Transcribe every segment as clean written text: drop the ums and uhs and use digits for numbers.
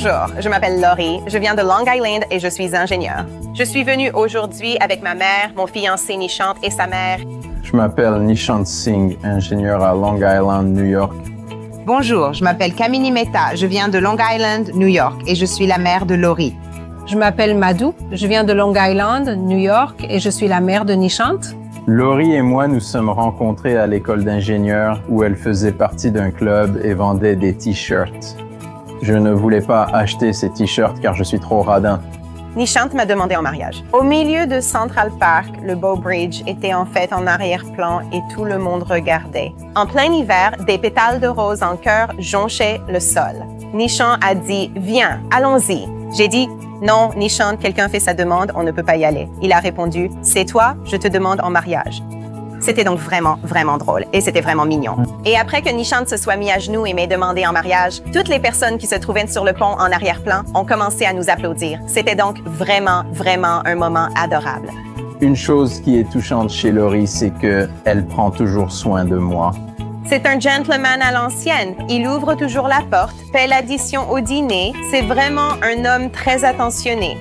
Bonjour, je m'appelle Laurie, je viens de Long Island et je suis ingénieure. Je suis venue aujourd'hui avec ma mère, mon fiancé Nishant et sa mère. Je m'appelle Nishant Singh, ingénieur à Long Island, New York. Bonjour, je m'appelle Kamini Mehta, je viens de Long Island, New York et je suis la mère de Laurie. Je m'appelle Madhu, je viens de Long Island, New York et je suis la mère de Nishant. Laurie et moi nous sommes rencontrés à l'école d'ingénieur où elle faisait partie d'un club et vendait des t-shirts. Je ne voulais pas acheter ces t-shirts car je suis trop radin. Nishant m'a demandé en mariage. Au milieu de Central Park, le Bow Bridge était en fait en arrière-plan et tout le monde regardait. En plein hiver, des pétales de rose en cœur jonchaient le sol. Nishant a dit « Viens, allons-y ». J'ai dit « Non, Nishant, quelqu'un fait sa demande, on ne peut pas y aller ». Il a répondu « C'est toi, je te demande en mariage ». C'était donc vraiment, vraiment drôle et c'était vraiment mignon. Et après que Nishant se soit mis à genoux et m'ait demandé en mariage, toutes les personnes qui se trouvaient sur le pont en arrière-plan ont commencé à nous applaudir. C'était donc vraiment, vraiment un moment adorable. Une chose qui est touchante chez Laurie, c'est qu'elle prend toujours soin de moi. C'est un gentleman à l'ancienne. Il ouvre toujours la porte, paie l'addition au dîner. C'est vraiment un homme très attentionné.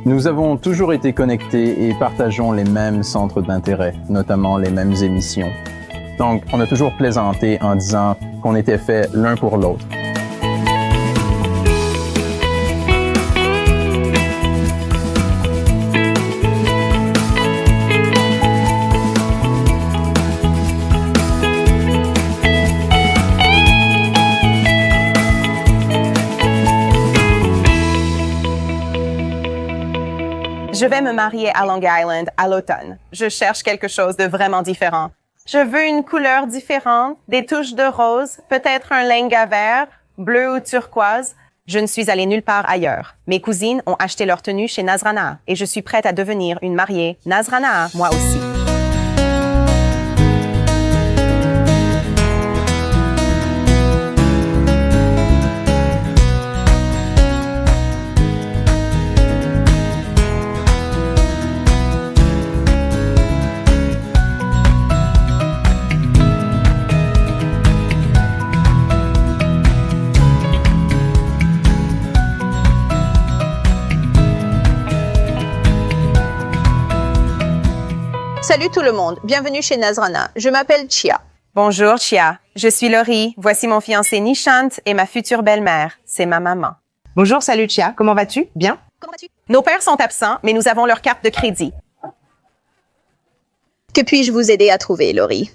Nous avons toujours été connectés et partageons les mêmes centres d'intérêt, notamment les mêmes émissions. Donc, on a toujours plaisanté en disant qu'on était faits l'un pour l'autre. Je vais me marier à Long Island à l'automne. Je cherche quelque chose de vraiment différent. Je veux une couleur différente, des touches de rose, peut-être un lenga vert, bleu ou turquoise. Je ne suis allée nulle part ailleurs. Mes cousines ont acheté leur tenue chez Nazranaa et je suis prête à devenir une mariée Nazranaa, moi aussi. Salut tout le monde, bienvenue chez Nazranaa. Je m'appelle Chia. Bonjour Chia, je suis Laurie. Voici mon fiancé Nishant et ma future belle-mère. C'est ma maman. Bonjour, salut Chia, comment vas-tu? Bien? Comment vas-tu? Nos pères sont absents, mais nous avons leur carte de crédit. Que puis-je vous aider à trouver, Laurie?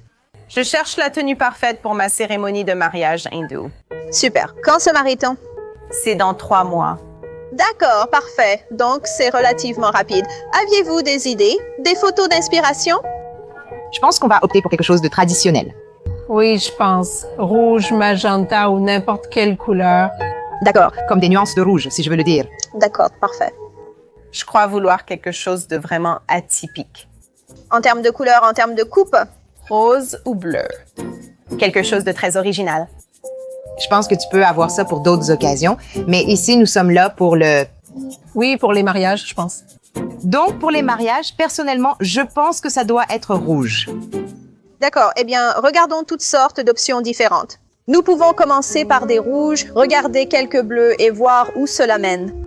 Je cherche la tenue parfaite pour ma cérémonie de mariage hindoue. Super. Quand se marie-t-on? C'est dans 3 mois. D'accord, parfait. Donc, c'est relativement rapide. Aviez-vous des idées? Des photos d'inspiration? Je pense qu'on va opter pour quelque chose de traditionnel. Oui, je pense. Rouge, magenta ou n'importe quelle couleur. D'accord, Comme des nuances de rouge, si je veux le dire. d'accord, parfait. Je crois vouloir quelque chose de vraiment atypique. En termes de couleur, en termes de coupe? Rose ou bleu. Quelque chose de très original. Je pense que tu peux avoir ça pour d'autres occasions, mais ici, nous sommes là pour le... Oui, pour les mariages, je pense. Donc, pour les mariages, personnellement, je pense que ça doit être rouge. D'accord, eh bien, regardons toutes sortes d'options différentes. Nous pouvons commencer par des rouges, regarder quelques bleus et voir où cela mène.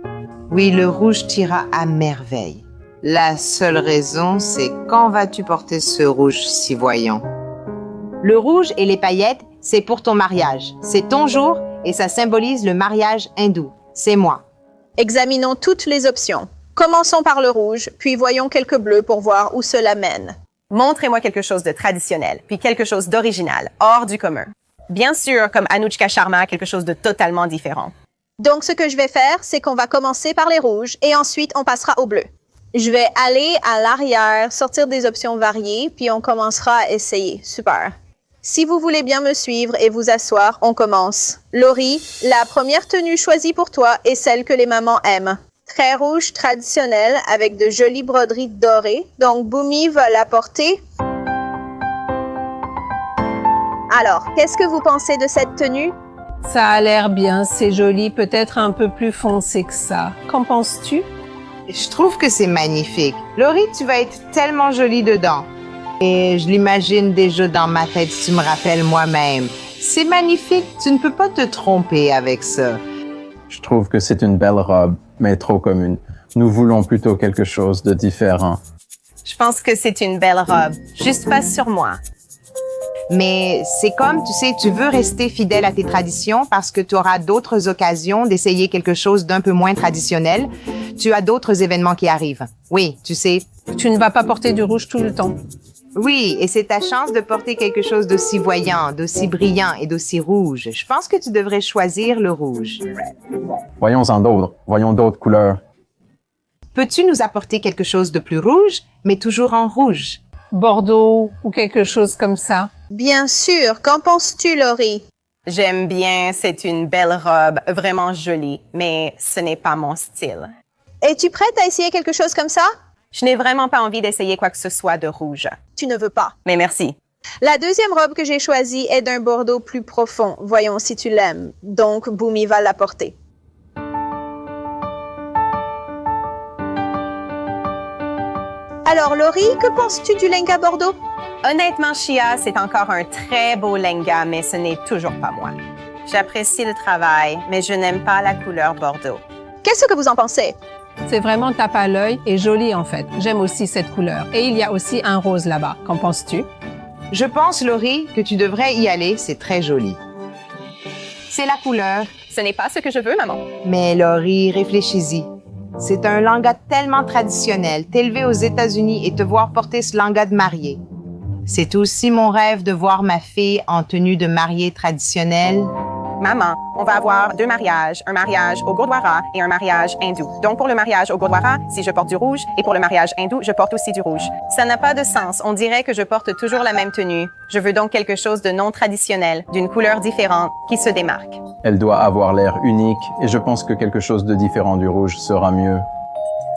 Oui, le rouge t'ira à merveille. La seule raison, c'est quand vas-tu porter ce rouge si voyant? Le rouge et les paillettes, c'est pour ton mariage. C'est ton jour et ça symbolise le mariage hindou. C'est moi. Examinons toutes les options. Commençons par le rouge, puis voyons quelques bleus pour voir où cela mène. Montrez-moi quelque chose de traditionnel, puis quelque chose d'original, hors du commun. Bien sûr, comme Anushka Sharma, quelque chose de totalement différent. Donc, ce que je vais faire, c'est qu'on va commencer par les rouges et ensuite on passera au bleu. Je vais aller à l'arrière, sortir des options variées, puis on commencera à essayer. Super. Si vous voulez bien me suivre et vous asseoir, on commence. Laurie, la première tenue choisie pour toi est celle que les mamans aiment. Très rouge traditionnelle avec de jolies broderies dorées. Donc, Bhumi va la porter. Alors, qu'est-ce que vous pensez de cette tenue? Ça a l'air bien, c'est joli, peut-être un peu plus foncé que ça. Qu'en penses-tu? Je trouve que c'est magnifique. Laurie, tu vas être tellement jolie dedans. Et je l'imagine déjà dans ma tête, si tu me rappelles moi-même. C'est magnifique, tu ne peux pas te tromper avec ça. Je trouve que c'est une belle robe, mais trop commune. Nous voulons plutôt quelque chose de différent. Je pense que c'est une belle robe, juste pas sur moi. Mais c'est comme, tu sais, tu veux rester fidèle à tes traditions parce que tu auras d'autres occasions d'essayer quelque chose d'un peu moins traditionnel. Tu as d'autres événements qui arrivent. Oui, tu sais. Tu ne vas pas porter du rouge tout le temps. Oui, et c'est ta chance de porter quelque chose d'aussi voyant, d'aussi brillant et d'aussi rouge. Je pense que tu devrais choisir le rouge. Voyons-en d'autres. Voyons d'autres couleurs. Peux-tu nous apporter quelque chose de plus rouge, mais toujours en rouge? Bordeaux ou quelque chose comme ça. Bien sûr. Qu'en penses-tu, Laurie? J'aime bien, c'est une belle robe, vraiment jolie, mais ce n'est pas mon style. Es-tu prête à essayer quelque chose comme ça? Je n'ai vraiment pas envie d'essayer quoi que ce soit de rouge. Tu ne veux pas. Mais merci. La deuxième robe que j'ai choisie est d'un bordeaux plus profond. Voyons si tu l'aimes. Donc, Boomy va la porter. Alors, Laurie, que penses-tu du lenga bordeaux? Honnêtement, Shia, c'est encore un très beau lenga, mais ce n'est toujours pas moi. J'apprécie le travail, mais je n'aime pas la couleur bordeaux. Qu'est-ce que vous en pensez? C'est vraiment tape à l'œil et joli en fait. J'aime aussi cette couleur. Et il y a aussi un rose là-bas. Qu'en penses-tu? Je pense, Laurie, que tu devrais y aller. C'est très joli. C'est la couleur. Ce n'est pas ce que je veux, maman. Mais Laurie, réfléchis-y. C'est un langa tellement traditionnel. T'élever aux États-Unis et te voir porter ce langa de mariée. C'est aussi mon rêve de voir ma fille en tenue de mariée traditionnelle. Maman, on va avoir 2 mariages, un mariage au Gurdwara et un mariage hindou. Donc pour le mariage au Gurdwara, si je porte du rouge, et pour le mariage hindou, je porte aussi du rouge. Ça n'a pas de sens, on dirait que je porte toujours la même tenue. Je veux donc quelque chose de non traditionnel, d'une couleur différente, qui se démarque. Elle doit avoir l'air unique et je pense que quelque chose de différent du rouge sera mieux.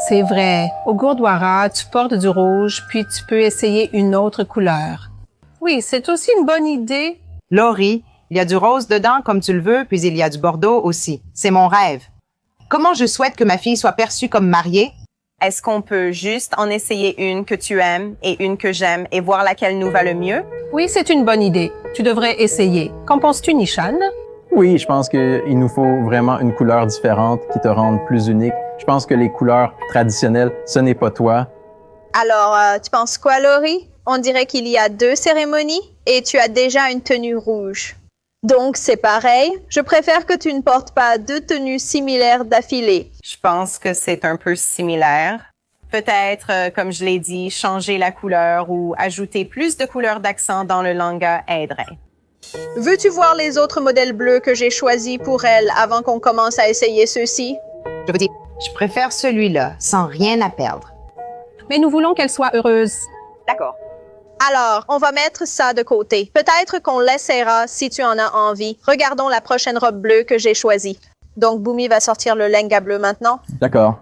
C'est vrai. Au Gurdwara, tu portes du rouge, puis tu peux essayer une autre couleur. Oui, c'est aussi une bonne idée. Laurie, il y a du rose dedans comme tu le veux, puis il y a du bordeaux aussi. C'est mon rêve. Comment je souhaite que ma fille soit perçue comme mariée? Est-ce qu'on peut juste en essayer une que tu aimes et une que j'aime et voir laquelle nous va le mieux? Oui, c'est une bonne idée. Tu devrais essayer. Qu'en penses-tu, Nishan? Oui, je pense qu'il nous faut vraiment une couleur différente qui te rende plus unique. Je pense que les couleurs traditionnelles, ce n'est pas toi. Alors, tu penses quoi, Laurie? On dirait qu'il y a 2 cérémonies et tu as déjà une tenue rouge. Donc, c'est pareil. Je préfère que tu ne portes pas 2 tenues similaires d'affilée. Je pense que c'est un peu similaire. Peut-être, comme je l'ai dit, changer la couleur ou ajouter plus de couleurs d'accent dans le langa aiderait. Veux-tu voir les autres modèles bleus que j'ai choisis pour elle avant qu'on commence à essayer ceux-ci? Je veux dire, je préfère celui-là, sans rien à perdre. Mais nous voulons qu'elle soit heureuse. D'accord. Alors, on va mettre ça de côté. Peut-être qu'on l'essaiera si tu en as envie. Regardons la prochaine robe bleue que j'ai choisie. Donc, Boomy va sortir le lenga bleu maintenant. D'accord.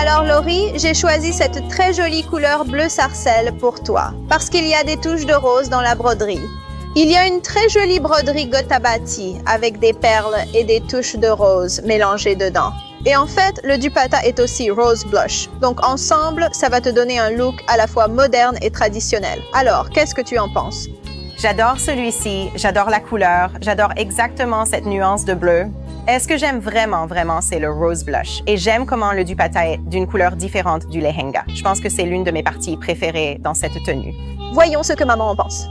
Alors, Laurie, j'ai choisi cette très jolie couleur bleu sarcelle pour toi, parce qu'il y a des touches de rose dans la broderie. Il y a une très jolie broderie Gotabati avec des perles et des touches de rose mélangées dedans. Et en fait, le dupatta est aussi rose blush. Donc ensemble, ça va te donner un look à la fois moderne et traditionnel. Alors, qu'est-ce que tu en penses? J'adore celui-ci, j'adore la couleur, j'adore exactement cette nuance de bleu. Ce que j'aime vraiment, c'est le rose blush. Et j'aime comment le dupatta est d'une couleur différente du lehenga. Je pense que c'est l'une de mes parties préférées dans cette tenue. Voyons ce que maman en pense.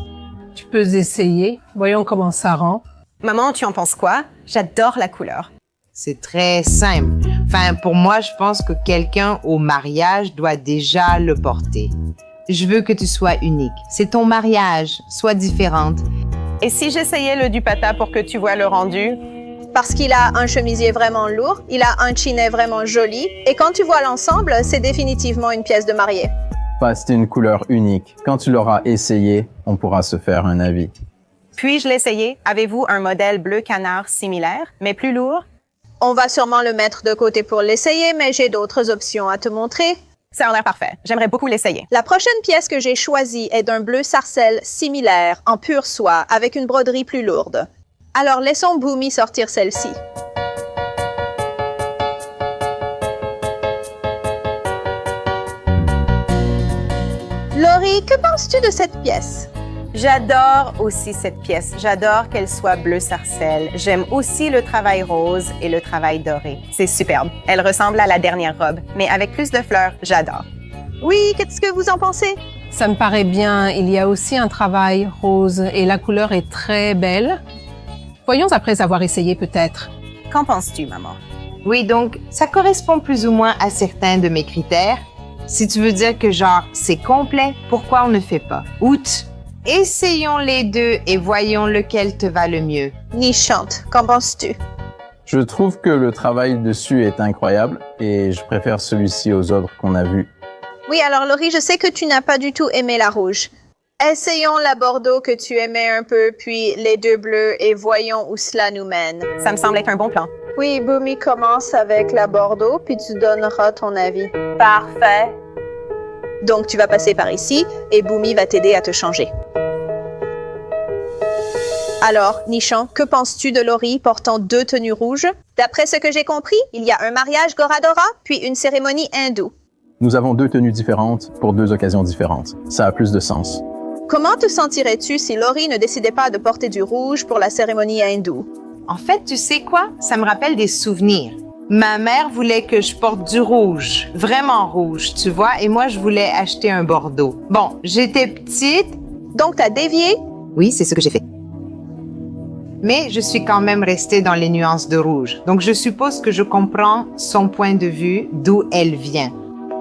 Tu peux essayer. Voyons comment ça rend. Maman, tu en penses quoi? J'adore la couleur. C'est très simple. Enfin, pour moi, je pense que quelqu'un au mariage doit déjà le porter. Je veux que tu sois unique. C'est ton mariage. Sois différente. Et si j'essayais le dupatta pour que tu vois le rendu? Parce qu'il a un chemisier vraiment lourd, il a un chinet vraiment joli, et quand tu vois l'ensemble, c'est définitivement une pièce de mariée. C'est une couleur unique. Quand tu l'auras essayé, on pourra se faire un avis. Puis-je l'essayer? Avez-vous un modèle bleu canard similaire, mais plus lourd? On va sûrement le mettre de côté pour l'essayer, mais j'ai d'autres options à te montrer. Ça a l'air parfait. J'aimerais beaucoup l'essayer. La prochaine pièce que j'ai choisie est d'un bleu sarcelle similaire, en pure soie, avec une broderie plus lourde. Alors laissons Boomy sortir celle-ci. Laurie, que penses-tu de cette pièce? J'adore aussi cette pièce. J'adore qu'elle soit bleu sarcelle. J'aime aussi le travail rose et le travail doré. C'est superbe. Elle ressemble à la dernière robe, mais avec plus de fleurs, j'adore. Oui, qu'est-ce que vous en pensez? Ça me paraît bien. Il y a aussi un travail rose et la couleur est très belle. Voyons après avoir essayé peut-être. Qu'en penses-tu, maman? Oui, donc ça correspond plus ou moins à certains de mes critères. Si tu veux dire que genre c'est complet, pourquoi on ne fait pas? Outre, essayons les deux et voyons lequel te va le mieux. Nichante, qu'en penses-tu? Je trouve que le travail dessus est incroyable et je préfère celui-ci aux autres qu'on a vus. Oui, alors Laurie, je sais que tu n'as pas du tout aimé la rouge. Essayons la bordeaux que tu aimais un peu, puis les deux bleus et voyons où cela nous mène. Ça me semble être un bon plan. Oui, Boomy commence avec la bordeaux, puis tu donneras ton avis. Parfait. Donc, tu vas passer par ici et Boomy va t'aider à te changer. Alors, Nishan, que penses-tu de Laurie portant 2 tenues rouges? D'après ce que j'ai compris, il y a un mariage Goradora, puis une cérémonie hindoue. Nous avons 2 tenues différentes pour 2 occasions différentes. Ça a plus de sens. Comment te sentirais-tu si Laurie ne décidait pas de porter du rouge pour la cérémonie hindoue? En fait, tu sais quoi? Ça me rappelle des souvenirs. Ma mère voulait que je porte du rouge, vraiment rouge, tu vois, et moi, je voulais acheter un bordeaux. Bon, j'étais petite. Donc, t'as dévié? Oui, c'est ce que j'ai fait. Mais je suis quand même restée dans les nuances de rouge. Donc, je suppose que je comprends son point de vue, d'où elle vient.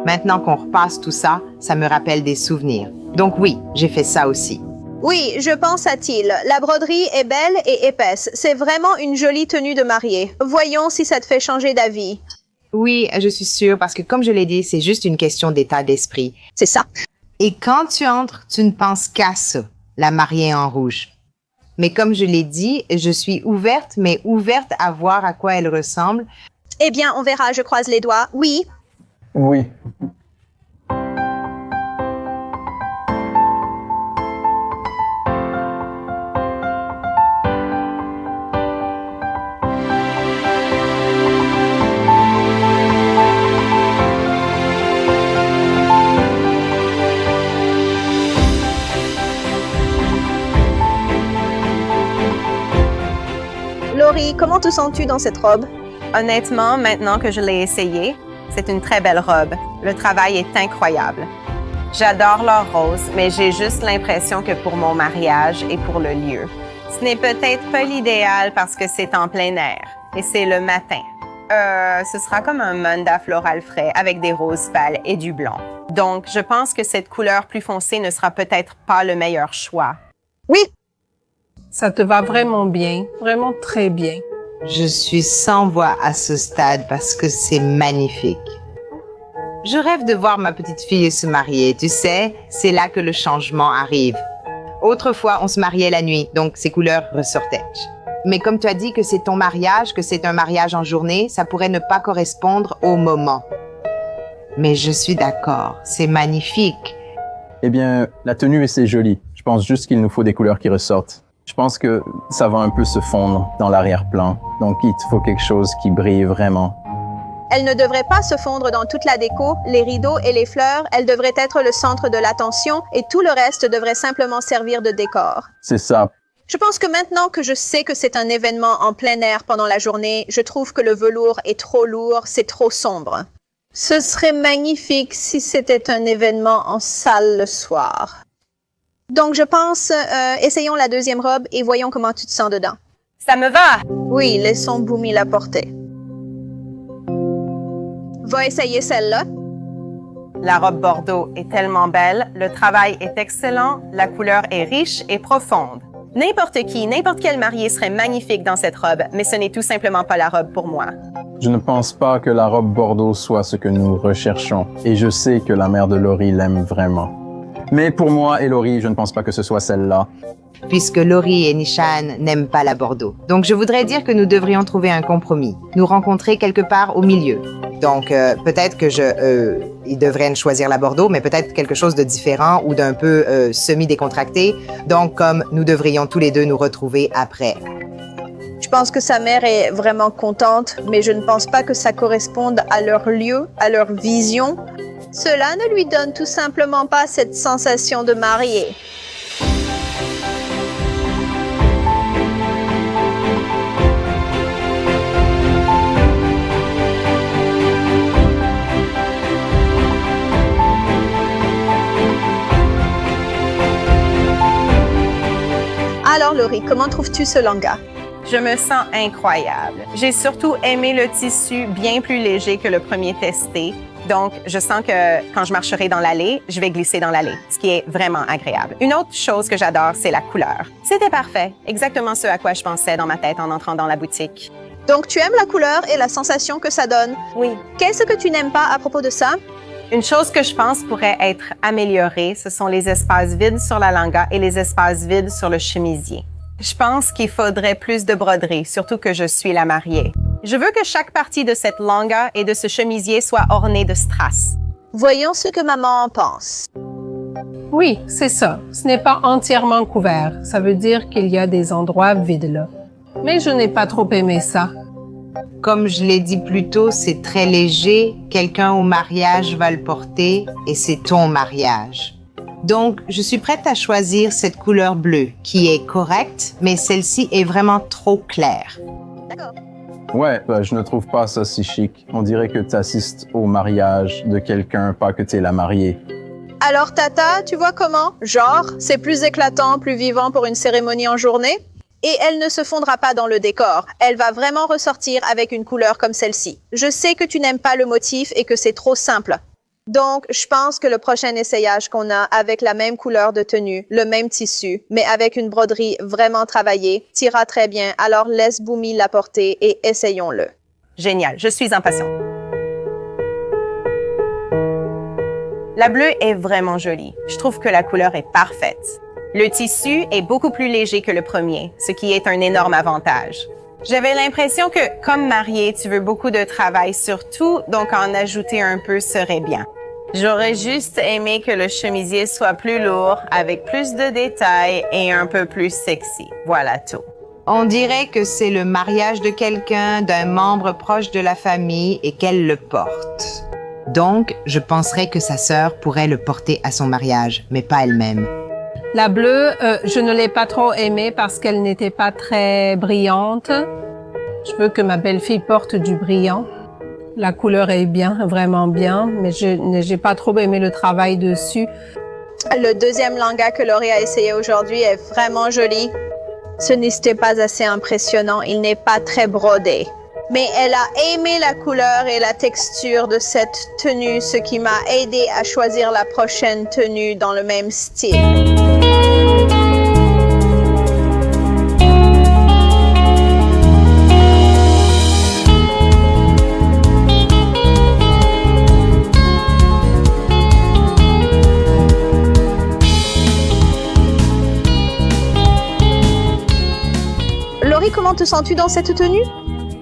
Maintenant qu'on repasse tout ça, ça me rappelle des souvenirs. Donc oui, j'ai fait ça aussi. Oui, je pense à Thiel. La broderie est belle et épaisse. C'est vraiment une jolie tenue de mariée. Voyons si ça te fait changer d'avis. Oui, je suis sûre, parce que comme je l'ai dit, c'est juste une question d'état d'esprit. C'est ça. Et quand tu entres, tu ne penses qu'à ça, la mariée en rouge. Mais comme je l'ai dit, je suis ouverte, mais ouverte à voir à quoi elle ressemble. Eh bien, on verra, je croise les doigts. Oui. Oui. Laurie, comment te sens-tu dans cette robe? Honnêtement, maintenant que je l'ai essayé, c'est une très belle robe. Le travail est incroyable. J'adore leur rose, mais j'ai juste l'impression que pour mon mariage et pour le lieu, ce n'est peut-être pas l'idéal parce que c'est en plein air et c'est le matin. Ce sera comme un manda floral frais avec des roses pâles et du blanc. Donc, je pense que cette couleur plus foncée ne sera peut-être pas le meilleur choix. Oui. Ça te va vraiment bien, vraiment très bien. Je suis sans voix à ce stade parce que c'est magnifique. Je rêve de voir ma petite fille se marier, tu sais, c'est là que le changement arrive. Autrefois, on se mariait la nuit, donc ces couleurs ressortaient. Mais comme tu as dit que c'est ton mariage, que c'est un mariage en journée, ça pourrait ne pas correspondre au moment. Mais je suis d'accord, c'est magnifique. Eh bien, la tenue, c'est joli. Je pense juste qu'il nous faut des couleurs qui ressortent. Je pense que ça va un peu se fondre dans l'arrière-plan. Donc, il te faut quelque chose qui brille vraiment. Elle ne devrait pas se fondre dans toute la déco, les rideaux et les fleurs. Elle devrait être le centre de l'attention et tout le reste devrait simplement servir de décor. C'est ça. Je pense que maintenant que je sais que c'est un événement en plein air pendant la journée, je trouve que le velours est trop lourd, c'est trop sombre. Ce serait magnifique si c'était un événement en salle le soir. Donc, je pense, essayons la deuxième robe et voyons comment tu te sens dedans. Ça me va! Oui, laissons Boomy la porter. Va essayer celle-là. La robe bordeaux est tellement belle, le travail est excellent, la couleur est riche et profonde. N'importe qui, n'importe quel marié serait magnifique dans cette robe, mais ce n'est tout simplement pas la robe pour moi. Je ne pense pas que la robe bordeaux soit ce que nous recherchons, et je sais que la mère de Laurie l'aime vraiment. Mais pour moi et Laurie, je ne pense pas que ce soit celle-là. Puisque Laurie et Nishan n'aiment pas la bordeaux. Donc, je voudrais dire que nous devrions trouver un compromis. Nous rencontrer quelque part au milieu. Donc, peut-être que ils devraient choisir la bordeaux, mais peut-être quelque chose de différent ou d'un peu semi-décontracté. Donc, comme nous devrions tous les deux nous retrouver après. Je pense que sa mère est vraiment contente, mais je ne pense pas que ça corresponde à leur lieu, à leur vision. Cela ne lui donne tout simplement pas cette sensation de mariée. Laurie, comment trouves-tu ce langa? Je me sens incroyable. J'ai surtout aimé le tissu bien plus léger que le premier testé. Donc, je sens que quand je marcherai dans l'allée, je vais glisser dans l'allée, ce qui est vraiment agréable. Une autre chose que j'adore, c'est la couleur. C'était parfait, exactement ce à quoi je pensais dans ma tête en entrant dans la boutique. Donc, tu aimes la couleur et la sensation que ça donne. Oui. Qu'est-ce que tu n'aimes pas à propos de ça? Une chose que je pense pourrait être améliorée, ce sont les espaces vides sur la langa et les espaces vides sur le chemisier. Je pense qu'il faudrait plus de broderie, surtout que je suis la mariée. Je veux que chaque partie de cette langa et de ce chemisier soit ornée de strass. Voyons ce que maman en pense. Oui, c'est ça. Ce n'est pas entièrement couvert. Ça veut dire qu'il y a des endroits vides là. Mais je n'ai pas trop aimé ça. Comme je l'ai dit plus tôt, c'est très léger. Quelqu'un au mariage va le porter et c'est ton mariage. Donc, je suis prête à choisir cette couleur bleue qui est correcte, mais celle-ci est vraiment trop claire. D'accord. Ouais, je ne trouve pas ça si chic. On dirait que tu assistes au mariage de quelqu'un, pas que tu es la mariée. Alors, Tata, tu vois comment? Genre, c'est plus éclatant, plus vivant pour une cérémonie en journée? Et elle ne se fondra pas dans le décor. Elle va vraiment ressortir avec une couleur comme celle-ci. Je sais que tu n'aimes pas le motif et que c'est trop simple. Donc, je pense que le prochain essayage qu'on a avec la même couleur de tenue, le même tissu, mais avec une broderie vraiment travaillée, t'ira très bien. Alors, laisse Boomy la porter et essayons-le. Génial, je suis impatiente. La bleue est vraiment jolie. Je trouve que la couleur est parfaite. Le tissu est beaucoup plus léger que le premier, ce qui est un énorme avantage. J'avais l'impression que, comme mariée, tu veux beaucoup de travail sur tout, donc en ajouter un peu serait bien. J'aurais juste aimé que le chemisier soit plus lourd, avec plus de détails et un peu plus sexy. Voilà tout. On dirait que c'est le mariage de quelqu'un, d'un membre proche de la famille et qu'elle le porte. Donc, je penserais que sa sœur pourrait le porter à son mariage, mais pas elle-même. La bleue, je ne l'ai pas trop aimée parce qu'elle n'était pas très brillante. Je veux que ma belle-fille porte du brillant. La couleur est bien, vraiment bien, mais j'ai pas trop aimé le travail dessus. Le deuxième langa que Laurie a essayé aujourd'hui est vraiment joli. Ce n'était pas assez impressionnant, il n'est pas très brodé. Mais elle a aimé la couleur et la texture de cette tenue, ce qui m'a aidé à choisir la prochaine tenue dans le même style. Laurie, comment te sens-tu dans cette tenue?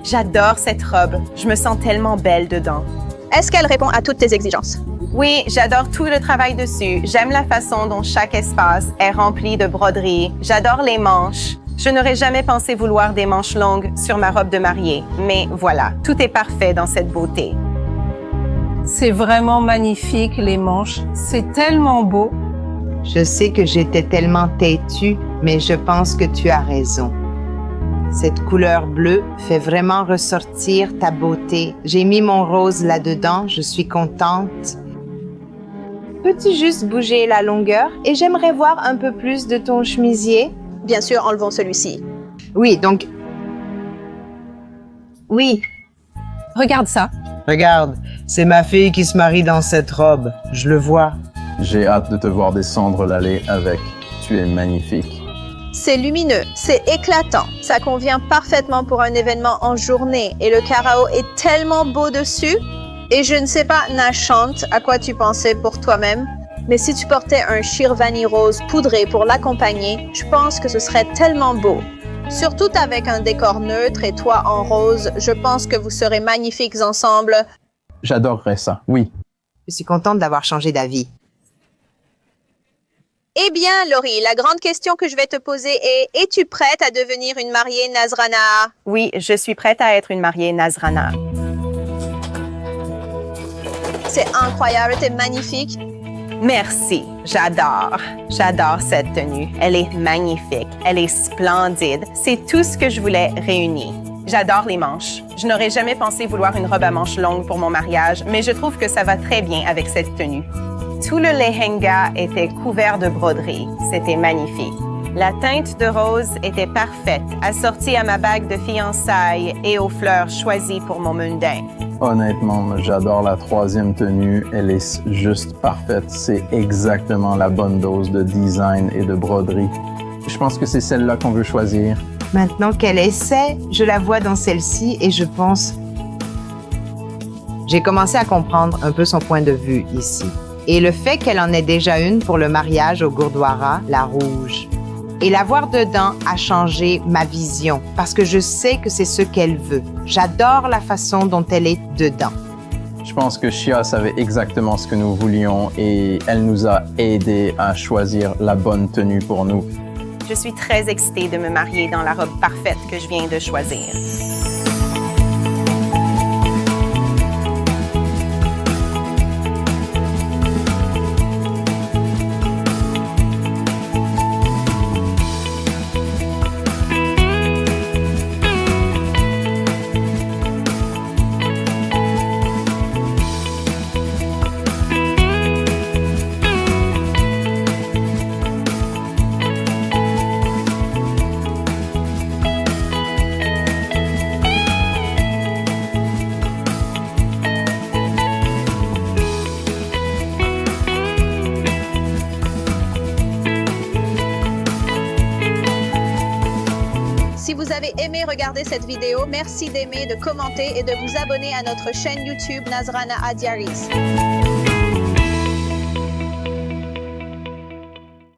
J'adore cette robe. Je me sens tellement belle dedans. Est-ce qu'elle répond à toutes tes exigences? Oui, j'adore tout le travail dessus. J'aime la façon dont chaque espace est rempli de broderie. J'adore les manches. Je n'aurais jamais pensé vouloir des manches longues sur ma robe de mariée. Mais voilà, tout est parfait dans cette beauté. C'est vraiment magnifique, les manches. C'est tellement beau. Je sais que j'étais tellement têtue, mais je pense que tu as raison. Cette couleur bleue fait vraiment ressortir ta beauté. J'ai mis mon rose là-dedans, je suis contente. Peux-tu juste bouger la longueur? Et j'aimerais voir un peu plus de ton chemisier. Bien sûr, enlevons celui-ci. Oui, donc... Oui. Regarde ça. Regarde, c'est ma fille qui se marie dans cette robe. Je le vois. J'ai hâte de te voir descendre l'allée avec. Tu es magnifique. C'est lumineux, c'est éclatant. Ça convient parfaitement pour un événement en journée et le carao est tellement beau dessus. Et je ne sais pas, Nashant, à quoi tu pensais pour toi-même, mais si tu portais un Shirvani rose poudré pour l'accompagner, je pense que ce serait tellement beau. Surtout avec un décor neutre et toi en rose, je pense que vous serez magnifiques ensemble. J'adorerais ça, oui. Je suis contente d'avoir changé d'avis. Eh bien, Laurie, la grande question que je vais te poser est, es-tu prête à devenir une mariée Nazrana? Oui, je suis prête à être une mariée Nazrana. C'est incroyable, t'es magnifique. Merci, j'adore. J'adore cette tenue. Elle est magnifique. Elle est splendide. C'est tout ce que je voulais réunir. J'adore les manches. Je n'aurais jamais pensé vouloir une robe à manches longues pour mon mariage, mais je trouve que ça va très bien avec cette tenue. Tout le lehenga était couvert de broderie. C'était magnifique. La teinte de rose était parfaite, assortie à ma bague de fiançailles et aux fleurs choisies pour mon mondain. Honnêtement, j'adore la troisième tenue. Elle est juste parfaite. C'est exactement la bonne dose de design et de broderie. Je pense que c'est celle-là qu'on veut choisir. Maintenant qu'elle essaie, je la vois dans celle-ci et je pense... J'ai commencé à comprendre un peu son point de vue ici. Et le fait qu'elle en ait déjà une pour le mariage au Gurdwara, la rouge. Et la voir dedans a changé ma vision parce que je sais que c'est ce qu'elle veut. J'adore la façon dont elle est dedans. Je pense que Shia savait exactement ce que nous voulions et elle nous a aidés à choisir la bonne tenue pour nous. Je suis très excitée de me marier dans la robe parfaite que je viens de choisir. Si vous avez aimé regarder cette vidéo, merci d'aimer, de commenter et de vous abonner à notre chaîne YouTube Nazrana Diaries.